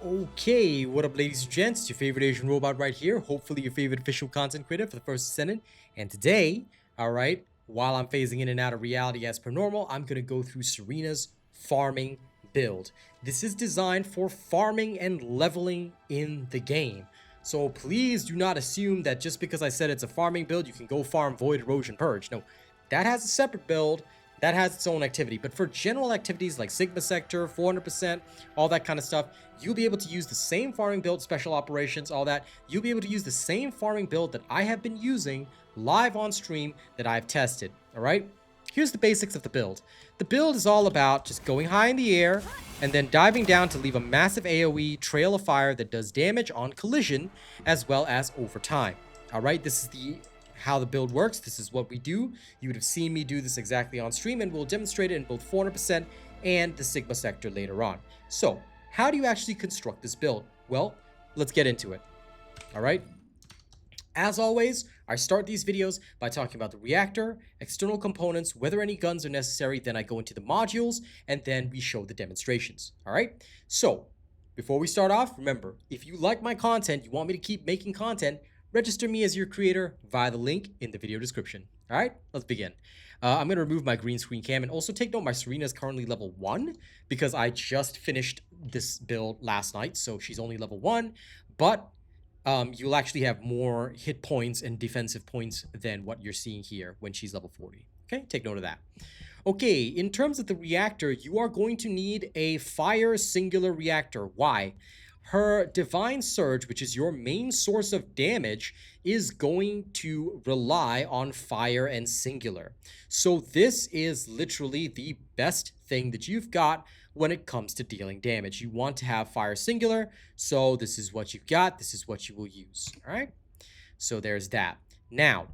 Okay, what up ladies and gents, it's your favorite Asian robot right here, hopefully your favorite official content creator for the First Descendant, and today, alright, while I'm phasing in and out of reality as per normal, I'm going to go through Serena's farming build. This is designed for farming and leveling in the game, so please do not assume that just because I said it's a farming build, you can go farm Void Erosion Purge. No, that has a separate build, that has its own activity, but for general activities like Sigma Sector, 400%, all that kind of stuff, you'll be able to use the same farming build, special operations, all that. You'll be able to use the same farming build that I have been using live on stream that I've tested, all right? Here's the basics of the build. The build is all about just going high in the air and then diving down to leave a massive AoE trail of fire that does damage on collision as well as over time, all right? This is how the build works. This is what we do. You would have seen me do this exactly on stream, and we'll demonstrate it in both 400% and the Sigma sector later on. So how do you actually construct this build? Well, let's get into it. All right. As always, I start these videos by talking about the reactor, external components, whether any guns are necessary, then I go into the modules, and then we show the demonstrations. All right. So before we start off, remember, if you like my content, you want me to keep making content, register me as your creator via the link in the video description. All right, let's begin. I'm going to remove my green screen cam, and also take note my Serena is currently level 1 because I just finished this build last night, so she's only level 1, but you'll actually have more hit points and defensive points than what you're seeing here when she's level 40. Okay, take note of that. Okay, in terms of the reactor, you are going to need a fire singular reactor. Why? Her Divine Surge, which is your main source of damage, is going to rely on fire and singular. So this is literally the best thing that you've got when it comes to dealing damage. You want to have fire singular, so this is what you've got. This is what you will use, all right? So there's that. Now,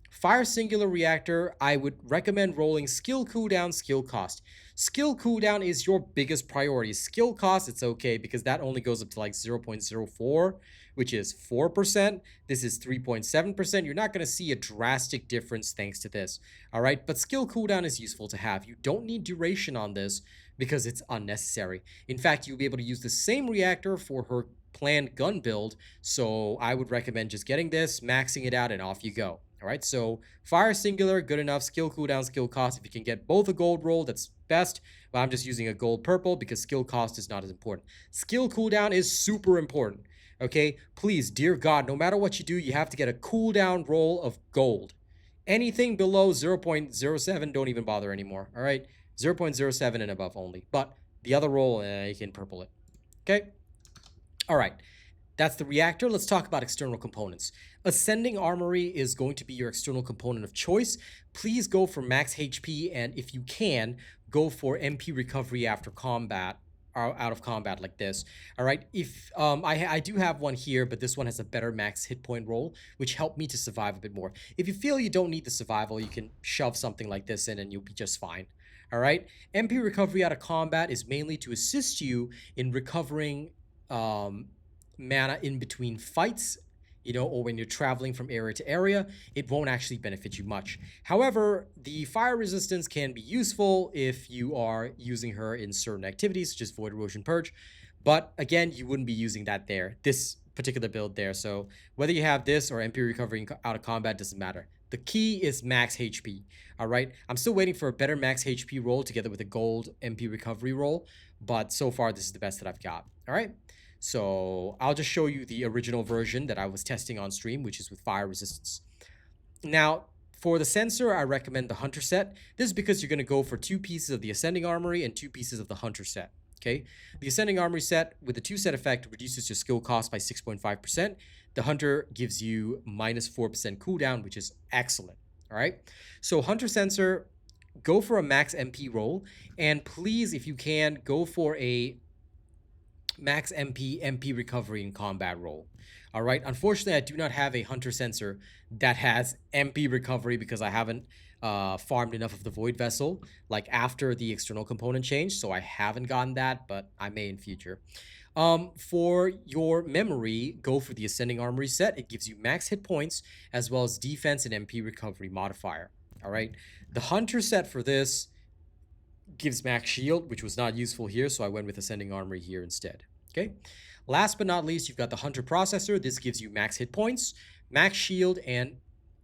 fire singular reactor, I would recommend rolling skill cooldown, skill cost. Skill cooldown is your biggest priority. Skill cost, it's okay because that only goes up to like 0.04, which is 4%. This is 3.7%. You're not going to see a drastic difference thanks to this. All right, but skill cooldown is useful to have. You don't need duration on this because it's unnecessary. In fact, you'll be able to use the same reactor for her planned gun build. So I would recommend just getting this, maxing it out, and off you go. All right, so fire singular, good enough. Skill cooldown, skill cost. If you can get both a gold roll, that's best. But I'm just using a gold purple because skill cost is not as important. Skill cooldown is super important. Okay, please, dear God, no matter what you do, you have to get a cooldown roll of gold. Anything below 0.07, don't even bother anymore. All right, 0.07 and above only. But the other roll, you can purple it. Okay, all right. That's the reactor. Let's talk about external components. Ascending Armory is going to be your external component of choice. Please go for max HP, and if you can, go for MP recovery after combat, or out of combat like this. All right, if I do have one here, but this one has a better max hit point roll, which helped me to survive a bit more. If you feel you don't need the survival, you can shove something like this in and you'll be just fine. All right, MP recovery out of combat is mainly to assist you in recovering mana in between fights, you know, or when you're traveling from area to area. It won't actually benefit you much. However, the fire resistance can be useful if you are using her in certain activities such as Void Erosion Purge, but again, you wouldn't be using that there, this particular build there. So whether you have this or MP recovery out of combat doesn't matter. The key is max HP. All right, I'm still waiting for a better max HP roll together with a gold MP recovery roll, but so far this is the best that I've got. All right, so I'll just show you the original version that I was testing on stream, which is with fire resistance. Now, for the sensor, I recommend the Hunter set. This is because you're going to go for 2 pieces of the Ascending Armory and 2 pieces of the Hunter set. Okay, the Ascending Armory set with the 2 set effect reduces your skill cost by 6.5%. The Hunter gives you minus 4% cooldown, which is excellent. All right, so Hunter sensor, go for a max MP roll, and please, if you can, go for a max MP recovery in combat roll. All right, unfortunately, I do not have a Hunter sensor that has MP recovery because I haven't farmed enough of the Void Vessel, like after the external component change, so I haven't gotten that, but I may in future. For your memory, go for the Ascending Armory set. It gives you max hit points as well as defense and MP recovery modifier. All right, the Hunter set for this gives max shield, which was not useful here, so I went with Ascending Armory here instead. Okay. Last but not least, you've got the Hunter processor. This gives you max hit points, max shield, and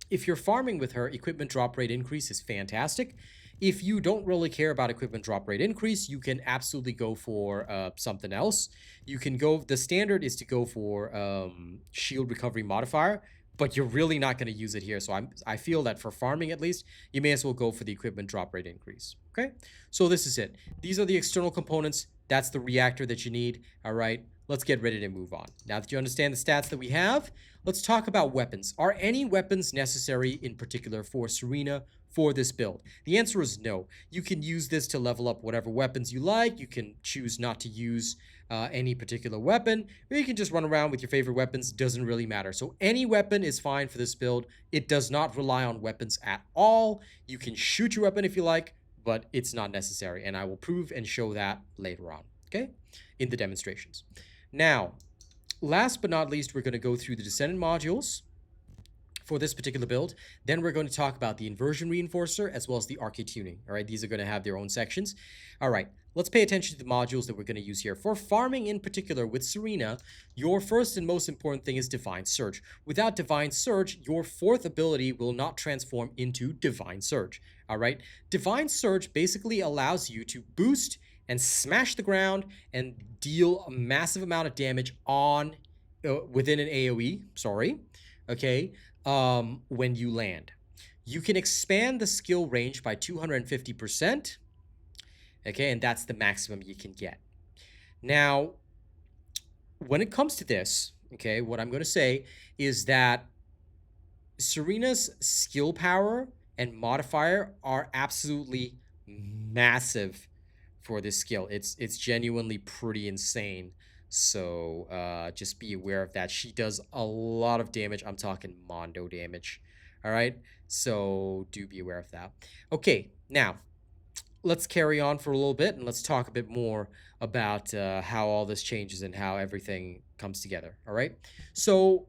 if you're farming with her, equipment drop rate increase is fantastic. If you don't really care about equipment drop rate increase, you can absolutely go for something else. You can go, the standard is to go for shield recovery modifier, but you're really not going to use it here. So I feel that for farming at least, you may as well go for the equipment drop rate increase. Okay, so this is it. These are the external components. That's the reactor that you need. All right, let's get ready to move on. Now that you understand the stats that we have, let's talk about weapons. Are any weapons necessary in particular for Serena for this build? The answer is no. You can use this to level up whatever weapons you like. You can choose not to use any particular weapon, or you can just run around with your favorite weapons. Doesn't really matter. So any weapon is fine for this build. It does not rely on weapons at all. You can shoot your weapon if you like, but it's not necessary, and I will prove and show that later on, okay, in the demonstrations. Now, last but not least, we're going to go through the Descendant modules for this particular build. Then we're going to talk about the Inversion Reinforcer as well as the Arche-Tuning. All right, these are going to have their own sections. All right, let's pay attention to the modules that we're going to use here. For farming in particular with Serena, your first and most important thing is Divine Surge. Without Divine Surge, your fourth ability will not transform into Divine Surge. All right, Divine Surge basically allows you to boost and smash the ground and deal a massive amount of damage on within an AoE, okay, when you land. You can expand the skill range by 250%, okay, and that's the maximum you can get. Now, when it comes to this, okay, what I'm going to say is that Serena's skill power and modifier are absolutely massive for this skill. It's genuinely pretty insane. So just be aware of that. She does a lot of damage. I'm talking mondo damage. All right. So do be aware of that. Okay. Now let's carry on for a little bit and let's talk a bit more about how all this changes and how everything comes together. All right. So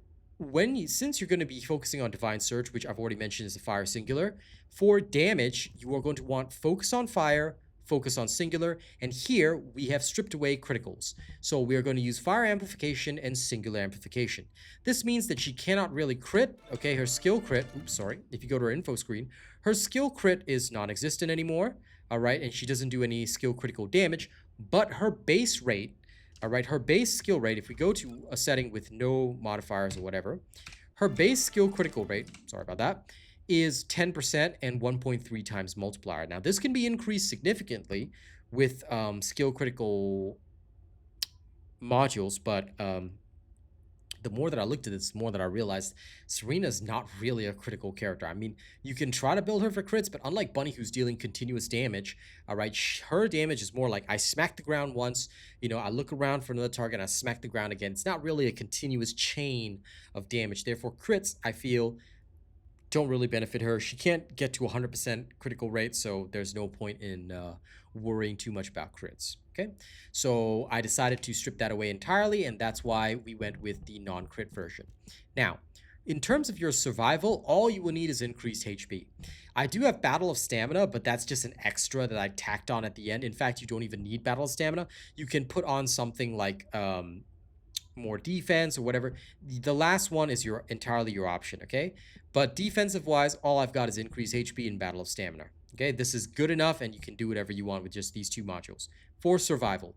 since you're going to be focusing on Divine Surge, which I've already mentioned is a fire singular, for damage, you are going to want Focus on Fire, Focus on Singular, and here we have stripped away criticals. So we are going to use Fire Amplification and Singular Amplification. This means that she cannot really crit, okay, her skill crit, if you go to her info screen, her skill crit is non-existent anymore, all right, and she doesn't do any skill critical damage, but her base rate, all right, her base skill rate, if we go to a setting with no modifiers or whatever, her base skill critical rate, is 10% and 1.3 times multiplier. Now, this can be increased significantly with skill critical modules, but the more that I looked at this, the more that I realized Serena's not really a critical character. I mean, you can try to build her for crits, but unlike Bunny, who's dealing continuous damage, all right, her damage is more like I smack the ground once, you know, I look around for another target, and I smack the ground again. It's not really a continuous chain of damage. Therefore, crits, I feel, don't really benefit her. She can't get to 100% critical rate, so there's no point in worrying too much about crits. Okay, so I decided to strip that away entirely, and that's why we went with the non-crit version. Now, in terms of your survival, all you will need is increased HP. I do have Battle of Stamina, but that's just an extra that I tacked on at the end. In fact, you don't even need Battle of Stamina. You can put on something like more defense or whatever. The last one is entirely your option, okay? But defensive-wise, all I've got is increased HP and Battle of Stamina. Okay, this is good enough, and you can do whatever you want with just these two modules for survival.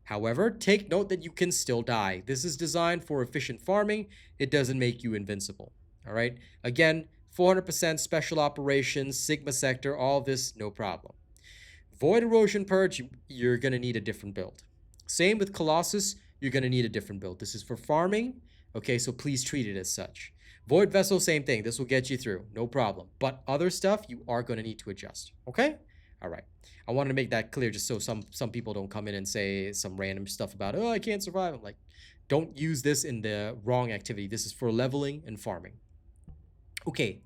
However, take note that you can still die. This is designed for efficient farming. It doesn't make you invincible. All right, again, 400% special operations, Sigma sector, all this, no problem. Void Erosion Purge, you're going to need a different build. Same with Colossus, you're going to need a different build. This is for farming, okay, so please treat it as such. Void Vessel, same thing. This will get you through, no problem. But other stuff, you are going to need to adjust, okay? All right. I wanted to make that clear just so some people don't come in and say some random stuff about, oh, I can't survive. I'm like, don't use this in the wrong activity. This is for leveling and farming. Okay,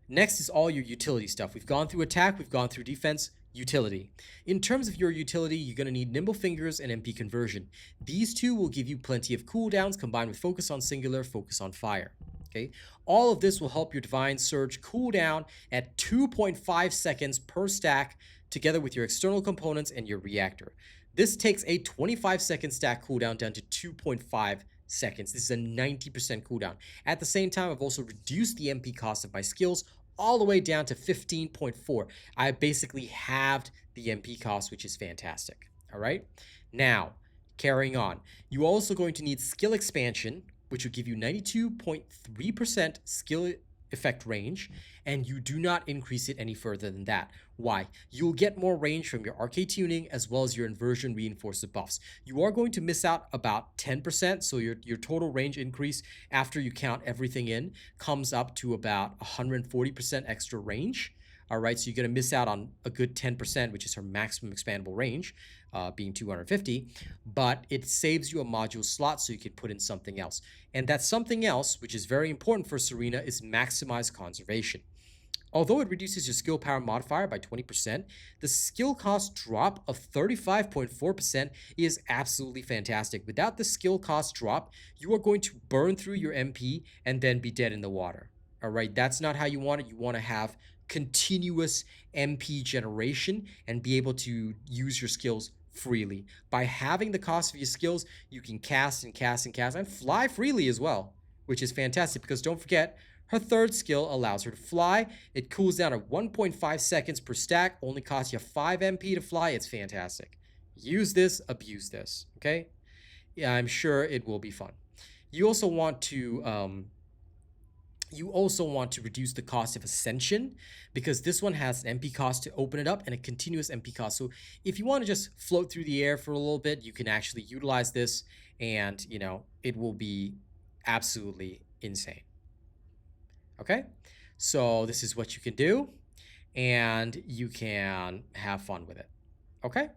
next is all your utility stuff. We've gone through attack, we've gone through defense, utility. In terms of your utility, you're going to need Nimble Fingers and MP Conversion. These two will give you plenty of cooldowns combined with Focus on Singular, Focus on Fire. Okay, all of this will help your Divine Surge cool down at 2.5 seconds per stack together with your external components and your reactor. This takes a 25-second stack cooldown down to 2.5 seconds. This is a 90% cooldown. At the same time, I've also reduced the MP cost of my skills all the way down to 15.4. I basically halved the MP cost, which is fantastic. All right. Now, carrying on, you're also going to need skill expansion, which will give you 92.3% skill effect range, and you do not increase it any further than that. Why? You'll get more range from your Arche-Tuning as well as your Inversion Reinforcer buffs. You are going to miss out about 10%, so your total range increase after you count everything in comes up to about 140% extra range. All right, so you're going to miss out on a good 10%, which is her maximum expandable range, being 250, but it saves you a module slot so you can put in something else. And that something else, which is very important for Serena, is maximize conservation. Although it reduces your skill power modifier by 20%, the skill cost drop of 35.4% is absolutely fantastic. Without the skill cost drop, you are going to burn through your MP and then be dead in the water. All right, that's not how you want it. You want to have continuous MP generation and be able to use your skills freely. By having the cost of your skills, you can cast and cast and cast and fly freely as well, which is fantastic because don't forget, her third skill allows her to fly. It cools down at 1.5 seconds per stack, only costs you 5 MP to fly. It's fantastic. Use this, abuse this, okay? Yeah, I'm sure it will be fun. You also want to reduce the cost of Ascension because this one has an MP cost to open it up and a continuous MP cost. So if you want to just float through the air for a little bit, you can actually utilize this and, you know, it will be absolutely insane. Okay, so this is what you can do and you can have fun with it. Okay,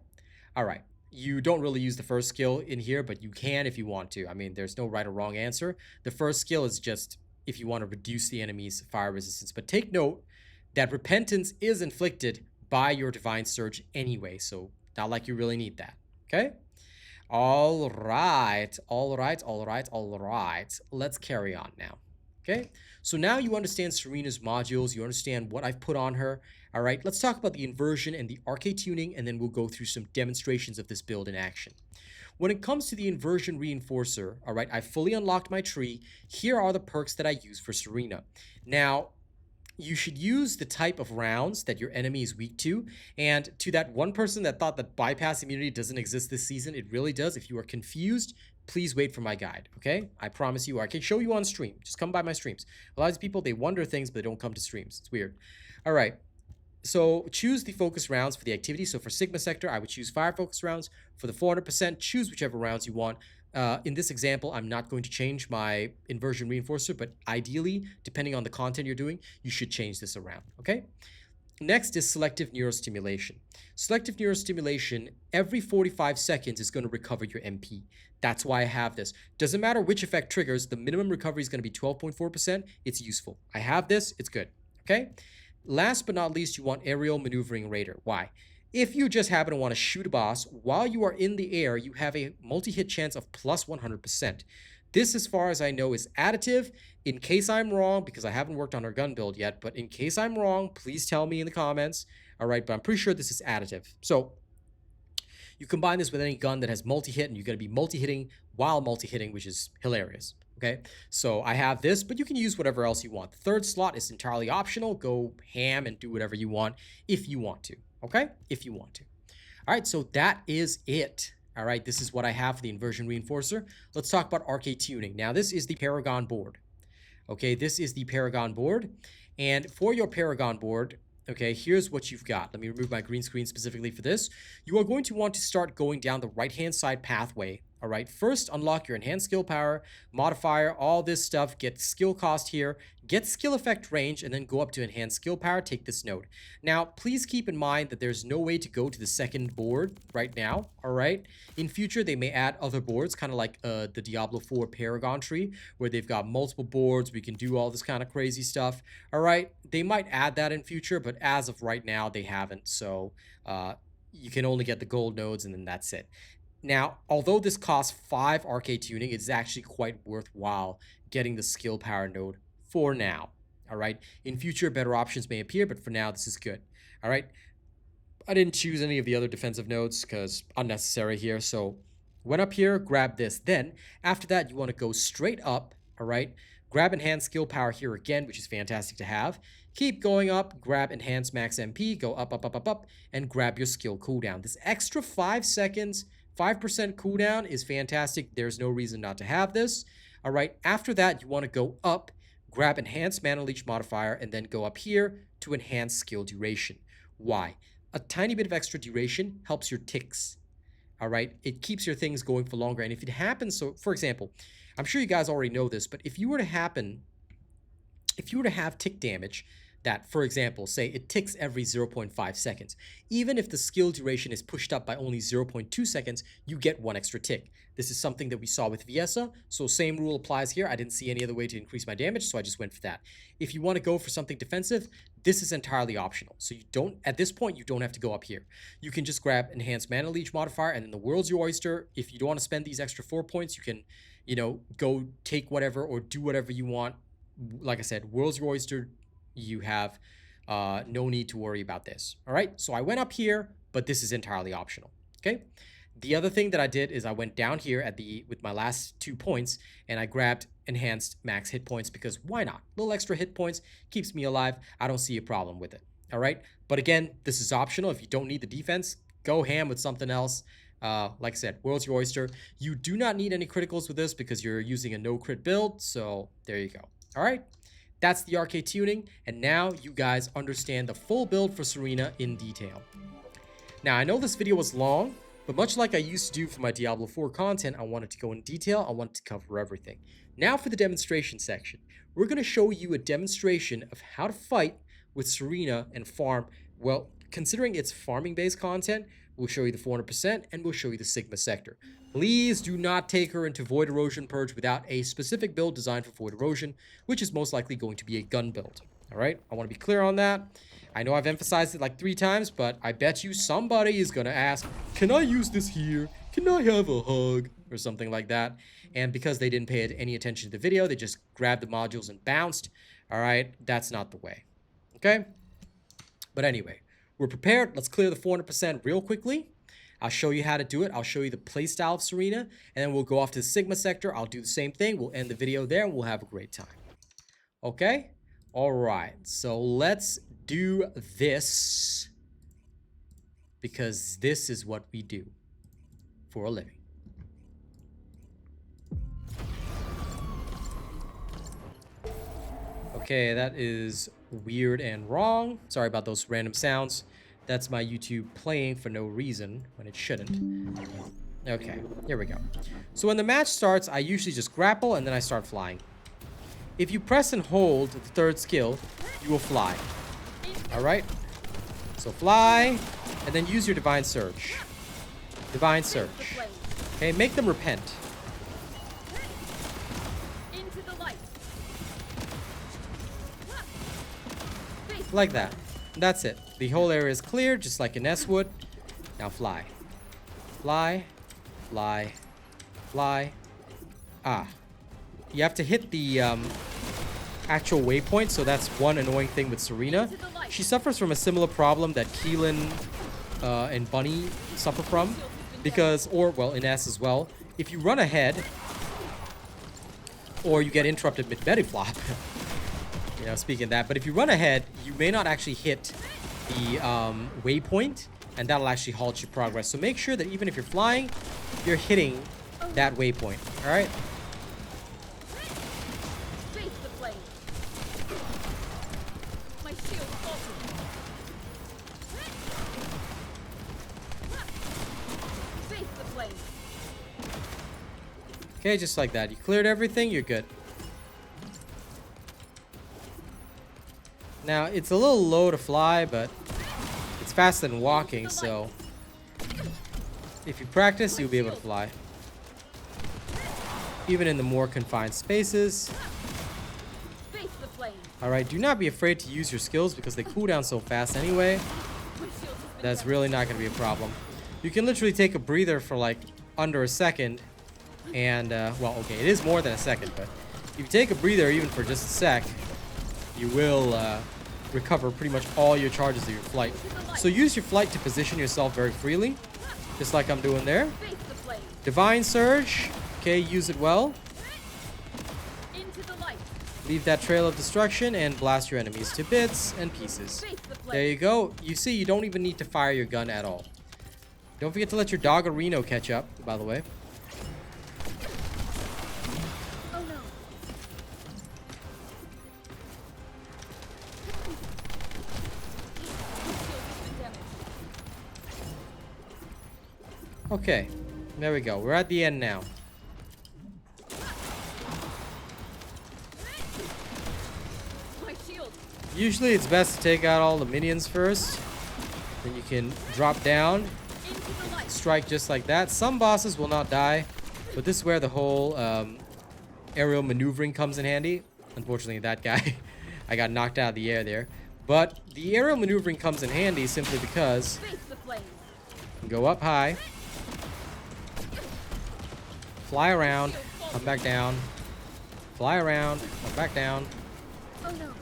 all right. You don't really use the first skill in here, but you can if you want to. I mean, there's no right or wrong answer. The first skill is just if you want to reduce the enemy's fire resistance. But take note that repentance is inflicted by your divine surge anyway, so not like you really need that. Okay? All right. Let's carry on now. Okay? So now you understand Serena's modules, you understand what I've put on her. All right, let's talk about the inversion and the Arche-Tuning, and then we'll go through some demonstrations of this build in action. When it comes to the Inversion Reinforcer, all right, I fully unlocked my tree. Here are the perks that I use for Serena. Now, you should use the type of rounds that your enemy is weak to. And to that one person that thought that bypass immunity doesn't exist this season, it really does. If you are confused, please wait for my guide, okay? I promise you, I can show you on stream. Just come by my streams. A lot of people, they wonder things, but they don't come to streams. It's weird. All right. So choose the focus rounds for the activity. So for Sigma Sector, I would choose fire focus rounds. For the 400%, choose whichever rounds you want. In this example, I'm not going to change my Inversion Reinforcer, but ideally, depending on the content you're doing, you should change this around, okay? Next is selective neurostimulation. Selective neurostimulation, every 45 seconds is going to recover your MP. That's why I have this. Doesn't matter which effect triggers, the minimum recovery is going to be 12.4%. It's useful. I have this, it's good, okay? Last but not least, you want aerial maneuvering radar. Why? If you just happen to want to shoot a boss while you are in the air, you have a multi-hit chance of plus 100%. This, as far as I know, is additive. In case I'm wrong, because I haven't worked on her gun build yet, but in case I'm wrong, please tell me in the comments. All right, but I'm pretty sure this is additive. So you combine this with any gun that has multi-hit, and you're going to be multi-hitting while multi-hitting, which is hilarious. Okay, so I have this, but you can use whatever else you want. The third slot is entirely optional. Go ham and do whatever you want if you want to. Okay, if you want to. All right, so that is it. All right, this is what I have for the Inversion Reinforcer. Let's talk about Arche-Tuning. Now, this is the Paragon board. Okay, this is the Paragon board. And for your Paragon board, okay, here's what you've got. Let me remove my green screen specifically for this. You are going to want to start going down the right-hand side pathway. All right, first unlock your enhanced skill power, modifier, all this stuff, get skill cost here, get skill effect range, and then go up to enhanced skill power, take this node. Now, please keep in mind that there's no way to go to the second board right now, all right? In future, they may add other boards, kind of like the Diablo 4 Paragon tree, where they've got multiple boards, we can do all this kind of crazy stuff, all right? They might add that in future, but as of right now, they haven't, so you can only get the gold nodes, and then that's it. Now, although this costs 5 Arche-Tuning, it's actually quite worthwhile getting the skill power node for now. All right. In future, better options may appear, but for now, this is good. All right. I didn't choose any of the other defensive nodes because unnecessary here. So went up here, grab this. Then after that, you want to go straight up, all right? Grab enhanced skill power here again, which is fantastic to have. Keep going up, grab enhanced max MP, go up, up, up, up, up, and grab your skill cooldown. This extra 5 seconds, 5% cooldown is fantastic. There's no reason not to have this. All right, after that, you want to go up, grab enhanced mana leech modifier, and then go up here to enhance skill duration. Why? A tiny bit of extra duration helps your ticks. All right, it keeps your things going for longer. And if it happens, so for example, I'm sure you guys already know this, but if you were to have tick damage that, for example, say it ticks every 0.5 seconds, even if the skill duration is pushed up by only 0.2 seconds, you get 1 extra tick. This is something that we saw with Viesa, so same rule applies here. I didn't see any other way to increase my damage, so I just went for that. If you want to go for something defensive, this is entirely optional. So you don't, at this point, you don't have to go up here. You can just grab enhanced mana leech modifier, and then the world's your oyster. If you don't want to spend these extra 4 points, you can, you know, go take whatever or do whatever you want. Like I said, world's your oyster. You have no need to worry about this. All right, so I went up here, but this is entirely optional. Okay, the other thing that I did is I went down here with my last 2 points, and I grabbed enhanced max hit points because why not? A little extra hit points keeps me alive. I don't see a problem with it. All right, but again, this is optional. If you don't need the defense, go ham with something else. Like I said, world's your oyster. You do not need any criticals with this because you're using a no crit build. So there you go. All right. That's the Arche-Tuning, and now you guys understand the full build for Serena in detail. Now, I know this video was long, but much like I used to do for my Diablo 4 content, I wanted to go in detail. I wanted to cover everything. Now for the demonstration section. We're going to show you a demonstration of how to fight with Serena and farm. Well, considering it's farming-based content, we'll show you the 400%, and we'll show you the Sigma sector. Please do not take her into Void Erosion Purge without a specific build designed for Void Erosion, which is most likely going to be a gun build. All right, I want to be clear on that. I know I've emphasized it like 3 times, but I bet you somebody is going to ask, can I use this here? Can I have a hug? Or something like that. And because they didn't pay any attention to the video, they just grabbed the modules and bounced. All right, that's not the way. Okay? But anyway, we're prepared. Let's clear the 400% real quickly. I'll show you how to do it. I'll show you the playstyle of Serena, and then we'll go off to the Sigma sector. I'll do the same thing. We'll end the video there, and we'll have a great time. Okay? All right. So let's do this, because this is what we do for a living. Okay, that is weird and wrong. Sorry about those random sounds. That's my YouTube playing for no reason when it shouldn't. Okay, here we go. So when the match starts, I usually just grapple and then I start flying. If you press and hold the 3rd skill, you will fly. All right? So fly, and then use your Divine Surge. Divine Surge. Okay, make them repent. Like that. That's it. The whole area is clear, just like in S would. Now fly. Fly. Fly. Fly. Ah. You have to hit the actual waypoint, so that's one annoying thing with Serena. She suffers from a similar problem that Keelan and Bunny suffer from. Because, or, well, in S as well. If you run ahead, or you get interrupted mid-flop, you know, speaking of that, but if you run ahead, you may not actually hit the waypoint, and that'll actually halt your progress. So make sure that even if you're flying, you're hitting that waypoint. All right. Okay, just like that. You cleared everything, you're good. Now, it's a little low to fly, but it's faster than walking, so if you practice, you'll be able to fly. Even in the more confined spaces. Alright, do not be afraid to use your skills because they cool down so fast anyway. That's really not going to be a problem. You can literally take a breather for like under a second. And, well, okay, it is more than a second, but if you take a breather even for just a sec, you will recover pretty much all your charges of your flight. So use your flight to position yourself very freely, just like I'm doing there. Divine Surge. Okay, use it well. Leave that trail of destruction and blast your enemies to bits and pieces. There you go. You see, you don't even need to fire your gun at all. Don't forget to let your Doggerino catch up, by the way. Oh no. Okay, there we go. We're at the end now. Usually it's best to take out all the minions first. Then you can drop down, strike just like that. Some bosses will not die, but this is where the whole aerial maneuvering comes in handy. Unfortunately, that guy, I got knocked out of the air there. But the aerial maneuvering comes in handy simply because you can go up high, fly around, come back down, fly around, come back down. Oh no.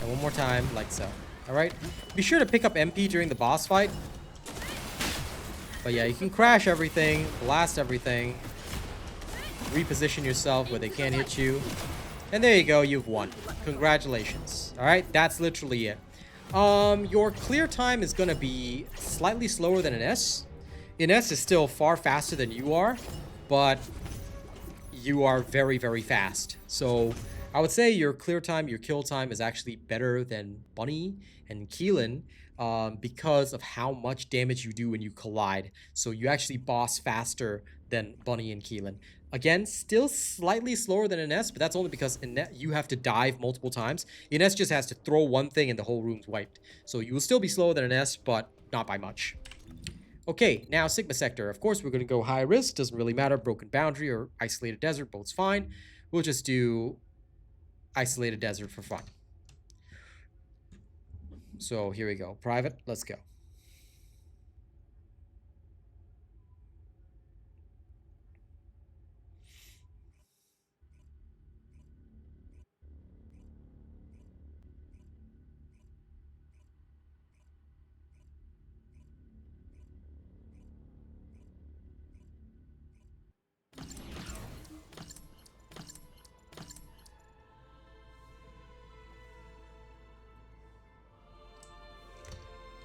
And one more time, like so. Alright? Be sure to pick up MP during the boss fight. But yeah, you can crash everything, blast everything, reposition yourself where they can't hit you. And there you go, you've won. Congratulations. Alright, that's literally it. Your clear time is going to be slightly slower than an S. An S is still far faster than you are, but you are very, very fast. So I would say your clear time, your kill time is actually better than Bunny and Keelan because of how much damage you do when you collide. So you actually boss faster than Bunny and Keelan. Again, still slightly slower than an S, but that's only because in that you have to dive multiple times. An S just has to throw one thing and the whole room's wiped. So you will still be slower than an S, but not by much. Okay, now Sigma Sector. Of course, we're going to go high risk. Doesn't really matter. Broken Boundary or Isolated Desert, both's fine. We'll just do Isolated Desert for fun. So here we go. Private, let's go.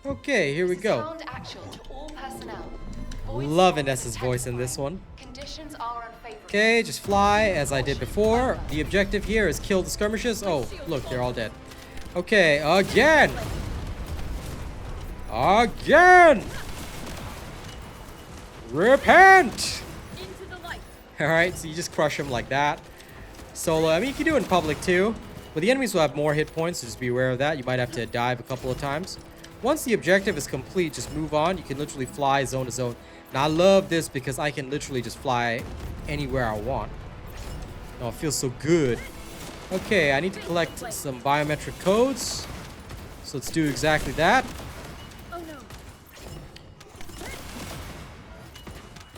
Okay, here we go. Loving Ness's voice in this one. Okay, just fly as I did before. The objective here is kill the skirmishers. Oh, look, they're all dead. Okay, again! Again! Repent! Alright, so you just crush them like that. Solo, I mean, you can do it in public too. But the enemies will have more hit points, so just be aware of that. You might have to dive a couple of times. Once the objective is complete, just move on. You can literally fly zone to zone. Now, I love this because I can literally just fly anywhere I want. Oh, it feels so good. Okay, I need to collect some biometric codes. So let's do exactly that.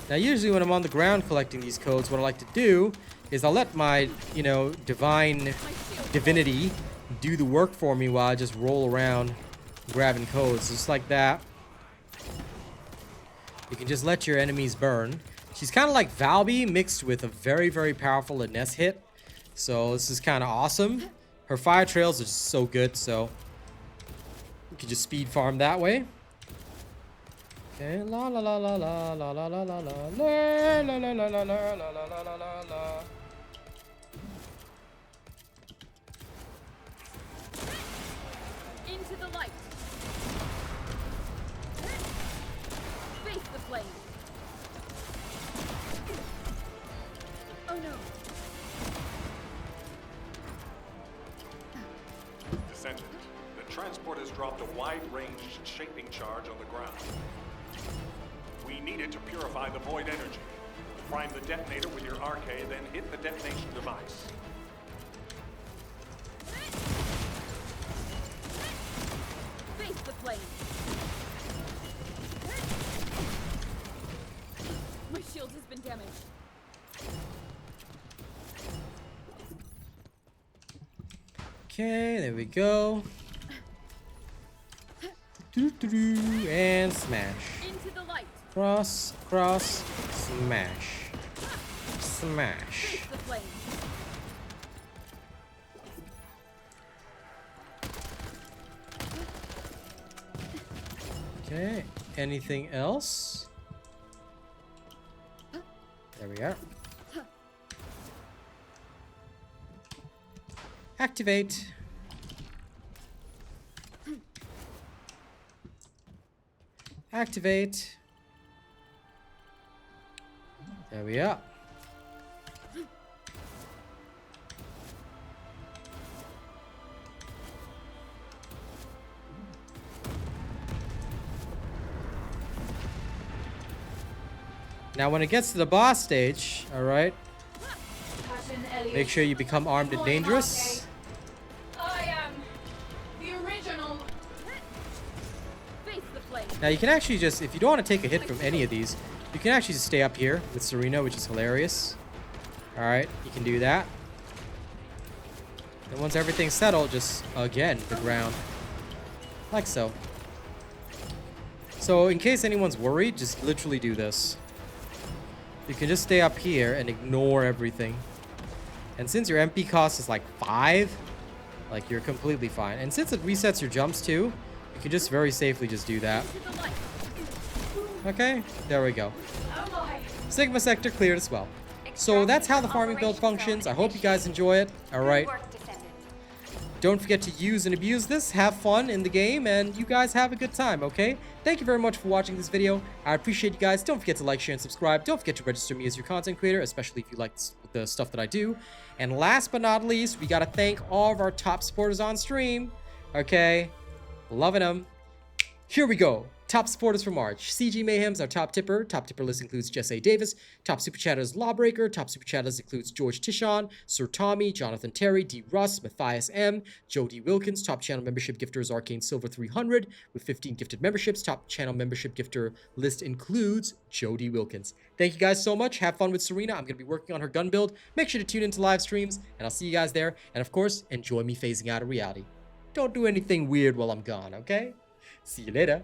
Now, usually when I'm on the ground collecting these codes, what I like to do is I'll let my, divine divinity do the work for me while I just roll around grabbing codes, just like that. You can just let your enemies burn. She's kind of like Valby mixed with a very, very powerful Ines hit. So this is kind of awesome. Her fire trails are just so good, so you can just speed farm that way. Okay, la la la la la la la la la la la la la la la la la la. Into the light. Face the flame. Oh no. Descendant, the transport has dropped a wide-range shaping charge on the ground. We need it to purify the void energy. Prime the detonator with your Arche, then hit the detonation device. Face the flame. My shield has been damaged. Okay, there we go. And smash. Into the light. Cross, cross, smash. Smash. Face the flame. Okay, anything else? There we are. Activate. Activate. There we are. Now when it gets to the boss stage, alright, make sure you become armed and dangerous. I am the original. Face the flame. Now you can actually just, if you don't want to take a hit from any of these, you can actually just stay up here with Serena, which is hilarious. Alright, you can do that. And once everything's settled, just, again, the ground. Like so. So in case anyone's worried, just literally do this. You can just stay up here and ignore everything. And since your MP cost is like 5, like you're completely fine. And since it resets your jumps too, you can just very safely just do that. Into the light. Okay, there we go. Oh my. Sigma sector cleared as well. So that's how the farming build functions. I hope you guys enjoy it. Alright. Don't forget to use and abuse this. Have fun in the game, and you guys have a good time, okay? Thank you very much for watching this video. I appreciate you guys. Don't forget to like, share, and subscribe. Don't forget to register me as your content creator, especially if you like the stuff that I do. And last but not least, we gotta thank all of our top supporters on stream. Okay? Loving them. Here we go. Top supporters for March. CG Mayhem's our top tipper. Top tipper list includes Jess A. Davis. Top super chatters Lawbreaker. Top super chatters includes George Tishon, Sir Tommy, Jonathan Terry, D. Russ, Matthias M, Joe D. Wilkins. Top channel membership gifter is Arcane Silver 300 with 15 gifted memberships. Top channel membership gifter list includes Joe D. Wilkins. Thank you guys so much. Have fun with Serena. I'm going to be working on her gun build. Make sure to tune into live streams, and I'll see you guys there. And of course, enjoy me phasing out of reality. Don't do anything weird while I'm gone, okay? See you later.